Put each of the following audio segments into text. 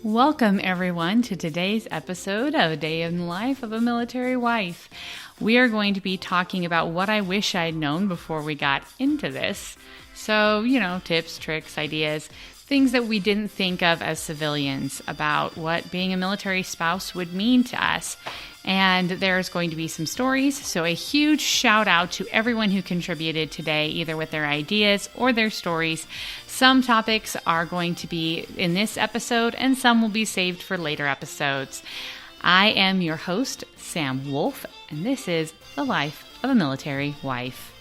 Welcome, everyone, to today's episode of A Day in the Life of a Military Wife. We are going to be talking about what I wish I'd known before we got into this. So, tips, tricks, ideas, things that we didn't think of as civilians about what being a military spouse would mean to us. And there's going to be some stories, so a huge shout out to everyone who contributed today, either with their ideas or their stories. Some topics are going to be in this episode, and some will be saved for later episodes. I am your host, Sam Wolf, and this is The Life of a Military Wife.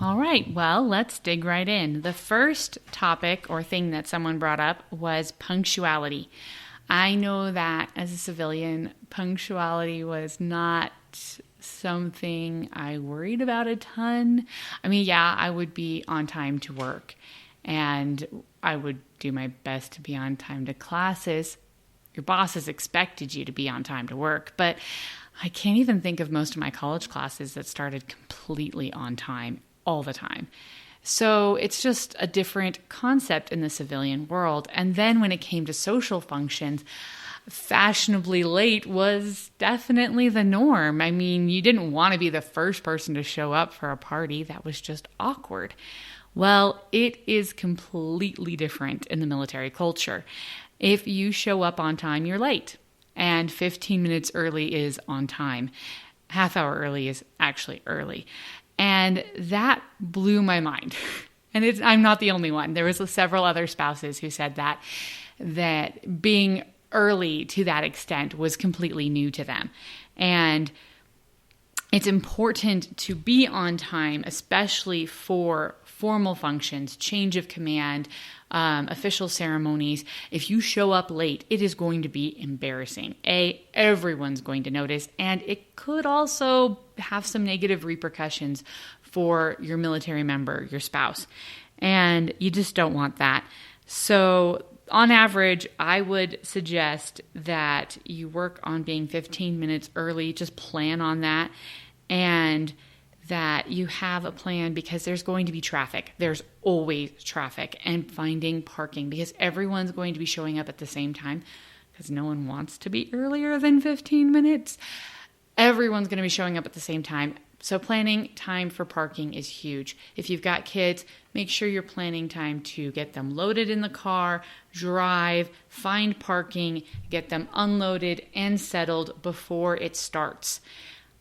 All right, well, let's dig right in. The first topic or thing that someone brought up was punctuality. I know that as a civilian, punctuality was not something I worried about a ton. I would be on time to work, and I would do my best to be on time to classes. Your bosses expected you to be on time to work, but I can't even think of most of my college classes that started completely on time all the time. So it's just a different concept in the civilian world. And then when it came to social functions, fashionably late was definitely the norm. You didn't want to be the first person to show up for a party. That was just awkward. Well, it is completely different in the military culture. If you show up on time, you're late. And 15 minutes early is on time. Half hour early is actually early. And that blew my mind. And I'm not the only one. There was several other spouses who said that being early to that extent was completely new to them. And it's important to be on time, especially for formal functions, change of command, official ceremonies. If you show up late, it is going to be embarrassing. Everyone's going to notice, and it could also have some negative repercussions for your military member, your spouse, and you just don't want that. So on average, I would suggest that you work on being 15 minutes early. Just plan on that, and that you have a plan, because there's going to be traffic. There's always traffic, and finding parking, because everyone's going to be showing up at the same time, because no one wants to be earlier than 15 minutes. Everyone's going to be showing up at the same time. So planning time for parking is huge. If you've got kids, make sure you're planning time to get them loaded in the car, drive, find parking, get them unloaded and settled before it starts.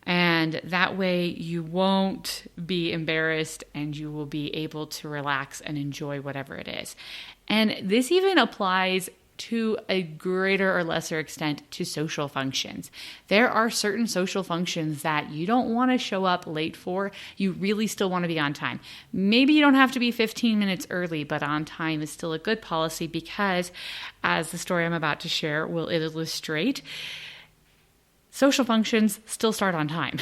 And that way you won't be embarrassed, and you will be able to relax and enjoy whatever it is. And this even applies to a greater or lesser extent to social functions. There are certain social functions that you don't want to show up late for. You really still want to be on time. Maybe you don't have to be 15 minutes early, but on time is still a good policy, because, as the story I'm about to share will illustrate, social functions still start on time.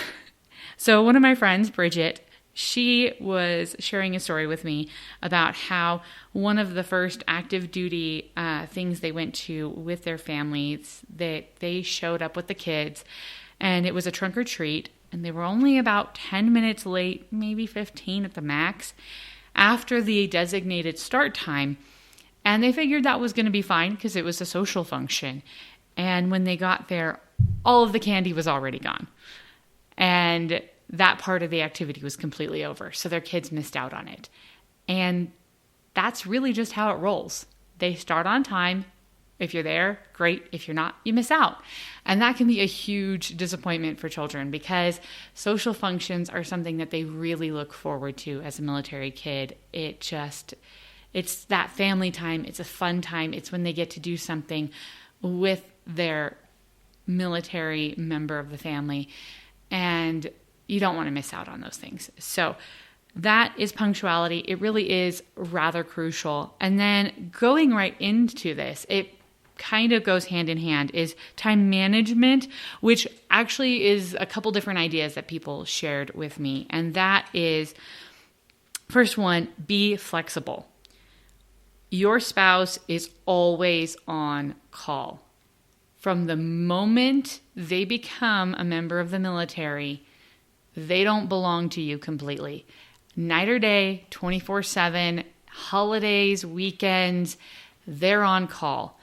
So one of my friends, Bridget, she was sharing a story with me about how one of the first active duty things they went to with their families, that they showed up with the kids, and it was a trunk or treat, and they were only about 10 minutes late, maybe 15 at the max, after the designated start time. And they figured that was going to be fine because it was a social function. And when they got there, all of the candy was already gone. And that part of the activity was completely over. So their kids missed out on it. And that's really just how it rolls. They start on time. If you're there, great. If you're not, you miss out. And that can be a huge disappointment for children, because social functions are something that they really look forward to as a military kid. It's that family time. It's a fun time. It's when they get to do something with their military member of the family, and you don't want to miss out on those things. So that is punctuality. It really is rather crucial. And then going right into this, it kind of goes hand in hand, is time management, which actually is a couple different ideas that people shared with me. And that is, first one, be flexible. Your spouse is always on call. From the moment they become a member of the military, they don't belong to you completely. Night or day, 24/7, holidays, weekends, they're on call.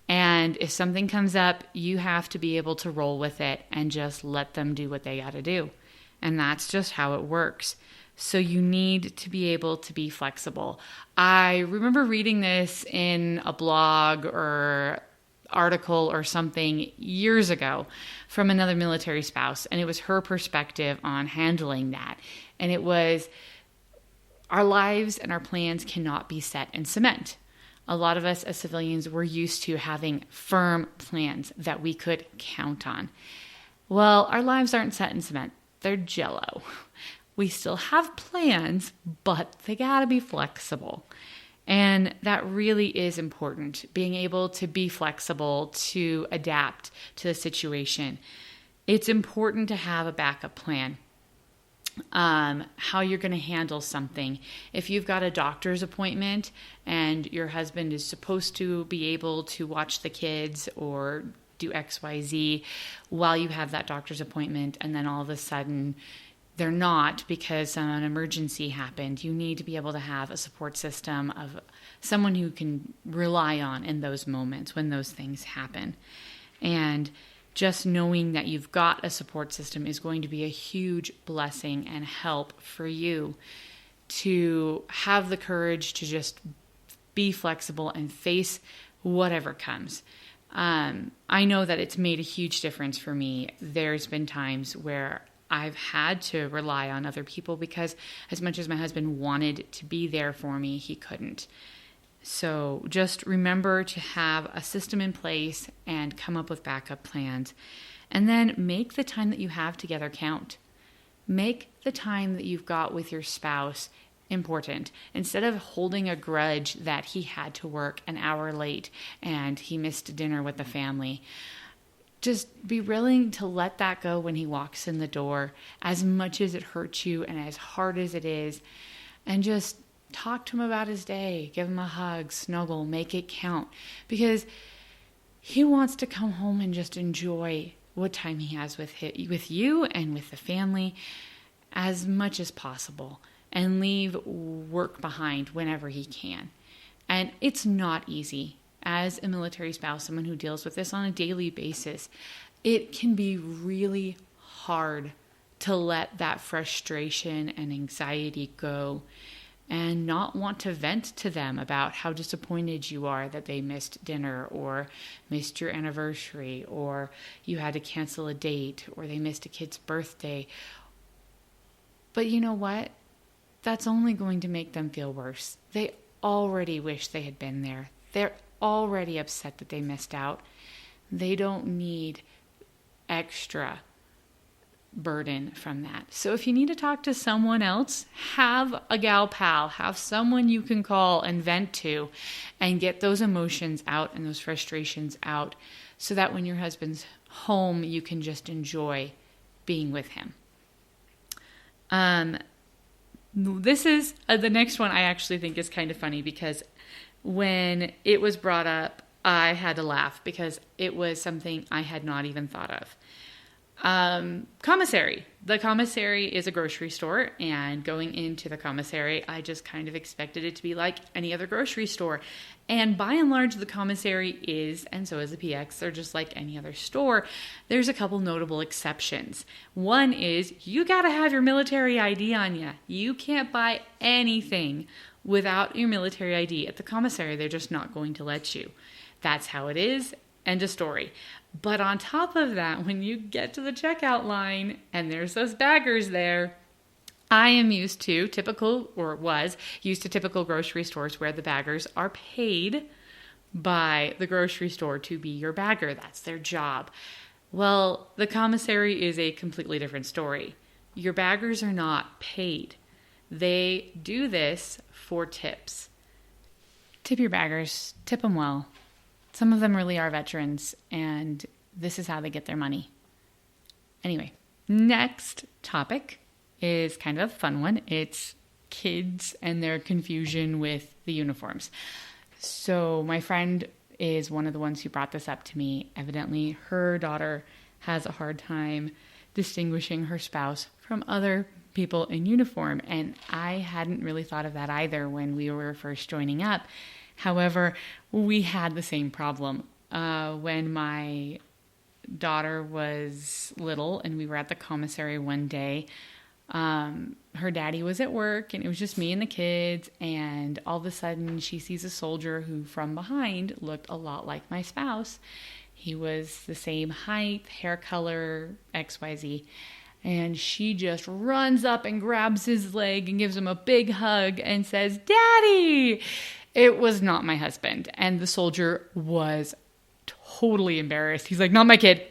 And if something comes up, you have to be able to roll with it and just let them do what they got to do. And that's just how it works. So you need to be able to be flexible. I remember reading this in a blog or article or something years ago from another military spouse, and it was her perspective on handling that. And it was, our lives and our plans cannot be set in cement. A lot of us as civilians were used to having firm plans that we could count on. Well, our lives aren't set in cement. They're jello. We still have plans, but they gotta be flexible. And that really is important, being able to be flexible, to adapt to the situation. It's important to have a backup plan. How you're going to handle something. If you've got a doctor's appointment and your husband is supposed to be able to watch the kids or do XYZ while you have that doctor's appointment, and then all of a sudden they're not because an emergency happened, you need to be able to have a support system of someone who can rely on in those moments when those things happen. And just knowing that you've got a support system is going to be a huge blessing and help for you to have the courage to just be flexible and face whatever comes. I know that it's made a huge difference for me. There's been times where I've had to rely on other people because as much as my husband wanted to be there for me, he couldn't. So just remember to have a system in place and come up with backup plans. And then make the time that you have together count. Make the time that you've got with your spouse important. Instead of holding a grudge that he had to work an hour late and he missed dinner with the family, just be willing to let that go when he walks in the door, as much as it hurts you and as hard as it is, and just talk to him about his day, give him a hug, snuggle, make it count, because he wants to come home and just enjoy what time he has with you and with the family as much as possible, and leave work behind whenever he can. And it's not easy. As a military spouse, someone who deals with this on a daily basis, it can be really hard to let that frustration and anxiety go and not want to vent to them about how disappointed you are that they missed dinner or missed your anniversary or you had to cancel a date or they missed a kid's birthday. But you know what? That's only going to make them feel worse. They already wish they had been there. They're already upset that they missed out. They don't need extra burden from that. So if you need to talk to someone else, have a gal pal, have someone you can call and vent to and get those emotions out and those frustrations out so that when your husband's home, you can just enjoy being with him. This is the next one I actually think is kind of funny because when it was brought up, I had to laugh because it was something I had not even thought of. Commissary. The commissary is a grocery store, and going into the commissary, I just kind of expected it to be like any other grocery store. And by and large, the commissary is, and so is the PX, they're just like any other store. There's a couple notable exceptions. One is you got to have your military ID on you. You can't buy anything without your military ID. At the commissary, they're just not going to let you. That's how it is. End of story. But on top of that, when you get to the checkout line and there's those baggers there, I am used to typical grocery stores where the baggers are paid by the grocery store to be your bagger. That's their job. Well, the commissary is a completely different story. Your baggers are not paid. They do this for tips. Tip your baggers. Tip them well. Some of them really are veterans, and this is how they get their money. Anyway, next topic is kind of a fun one. It's kids and their confusion with the uniforms. So my friend is one of the ones who brought this up to me. Evidently, her daughter has a hard time distinguishing her spouse from other people in uniform. And I hadn't really thought of that either when we were first joining up. However, we had the same problem. When my daughter was little and we were at the commissary one day, her daddy was at work and it was just me and the kids, and all of a sudden she sees a soldier who from behind looked a lot like my spouse. He was the same height, hair color, XYZ, and she just runs up and grabs his leg and gives him a big hug and says, "Daddy!" It was not my husband, and the soldier was totally embarrassed. He's like, not my kid,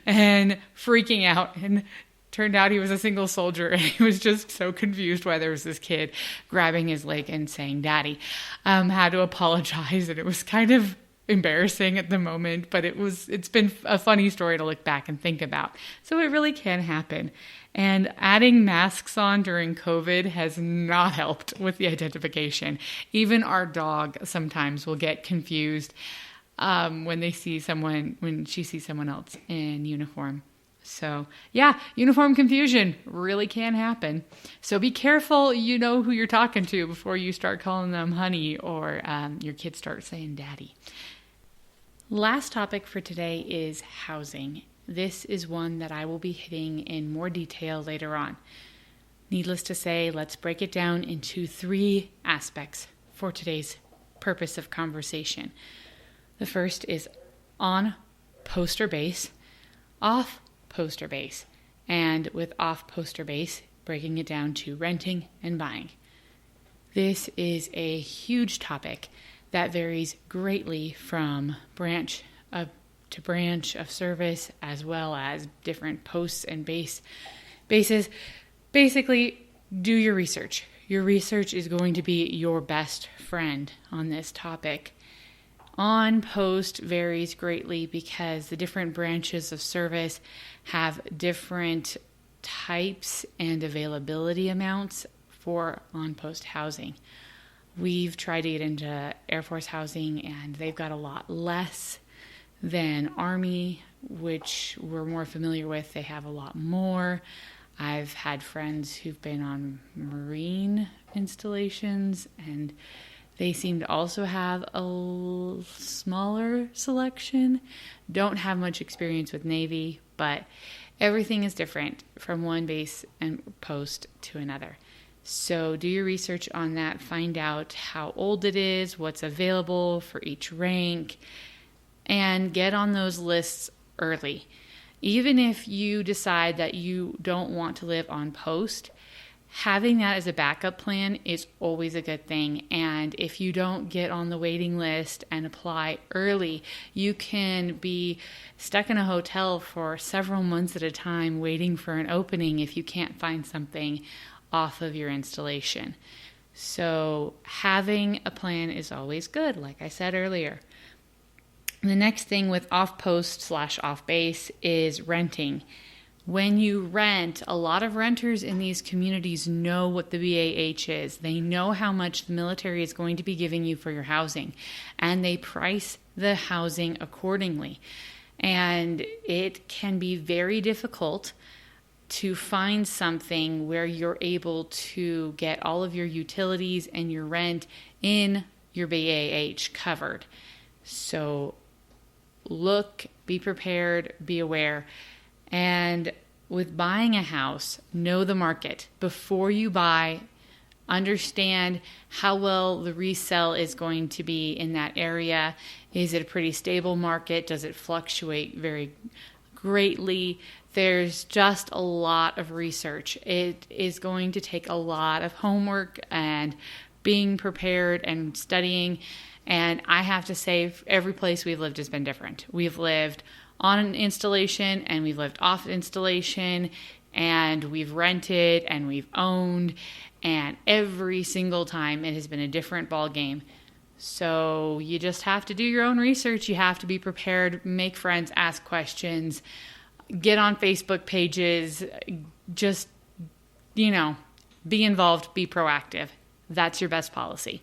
and freaking out. And turned out he was a single soldier, and he was just so confused why there was this kid grabbing his leg and saying "Daddy." Had to apologize, and it was kind of embarrassing at the moment, but it's been a funny story to look back and think about. So it really can happen. And adding masks on during COVID has not helped with the identification. Even our dog sometimes will get confused when she sees someone else in uniform. So yeah, uniform confusion really can happen. So be careful, you know who you're talking to before you start calling them honey or your kids start saying daddy. Last topic for today is housing. This is one that I will be hitting in more detail later on. Needless to say, let's break it down into 3 aspects for today's purpose of conversation. The first is on poster base, off poster base, and with off poster base, breaking it down to renting and buying. This is a huge topic that varies greatly from branch to branch of service, as well as different posts and bases. Basically, do your research. Your research is going to be your best friend on this topic. On post varies greatly because the different branches of service have different types and availability amounts for on-post housing. We've tried to get into Air Force housing, and they've got a lot less than Army, which we're more familiar with. They have a lot more. I've had friends who've been on Marine installations, and they seem to also have a smaller selection. Don't have much experience with Navy, but everything is different from one base and post to another. So do your research on that. Find out how old it is, what's available for each rank, and get on those lists early. Even if you decide that you don't want to live on post, having that as a backup plan is always a good thing. And if you don't get on the waiting list and apply early, you can be stuck in a hotel for several months at a time waiting for an opening if you can't find something off of your installation. So having a plan is always good, like I said earlier. The next thing with off-post/off base is renting. When you rent, a lot of renters in these communities know what the BAH is. They know how much the military is going to be giving you for your housing, and they price the housing accordingly. And it can be very difficult to find something where you're able to get all of your utilities and your rent in your BAH covered. So look, be prepared, be aware. And with buying a house, know the market. Before you buy, understand how well the resale is going to be in that area. Is it a pretty stable market? Does it fluctuate very greatly? There's just a lot of research. It is going to take a lot of homework and being prepared and studying. And I have to say, every place we've lived has been different. We've lived on an installation and we've lived off installation, and we've rented and we've owned, and every single time it has been a different ball game. So you just have to do your own research. You have to be prepared, make friends, ask questions, get on Facebook pages, just, be involved, be proactive. That's your best policy.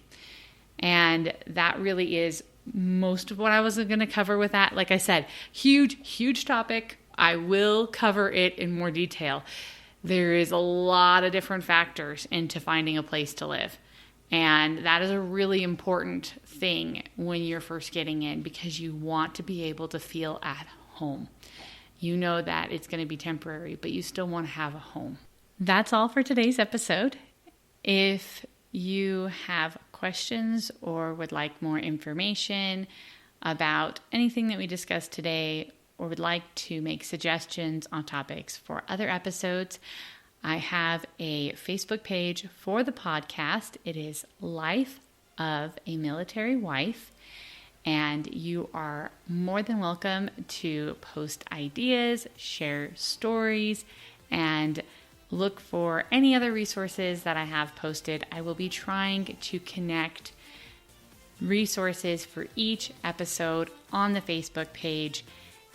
And that really is most of what I was going to cover with that. Like I said, huge topic. I will cover it in more detail. There is a lot of different factors into finding a place to live. And that is a really important thing when you're first getting in, because you want to be able to feel at home. You know that it's going to be temporary, but you still want to have a home. That's all for today's episode. If you have questions or would like more information about anything that we discussed today, or would like to make suggestions on topics for other episodes, I have a Facebook page for the podcast. It is Life of a Military Wife, and you are more than welcome to post ideas, share stories, and look for any other resources that I have posted. I will be trying to connect resources for each episode on the Facebook page,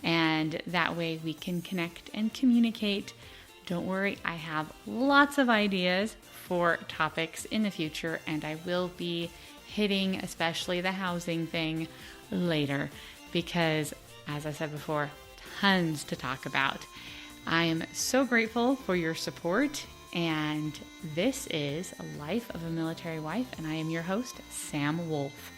and that way we can connect and communicate. Don't worry, I have lots of ideas for topics in the future, and I will be hitting especially the housing thing later because, as I said before, tons to talk about. I am so grateful for your support, and this is Life of a Military Wife, and I am your host, Sam Wolf.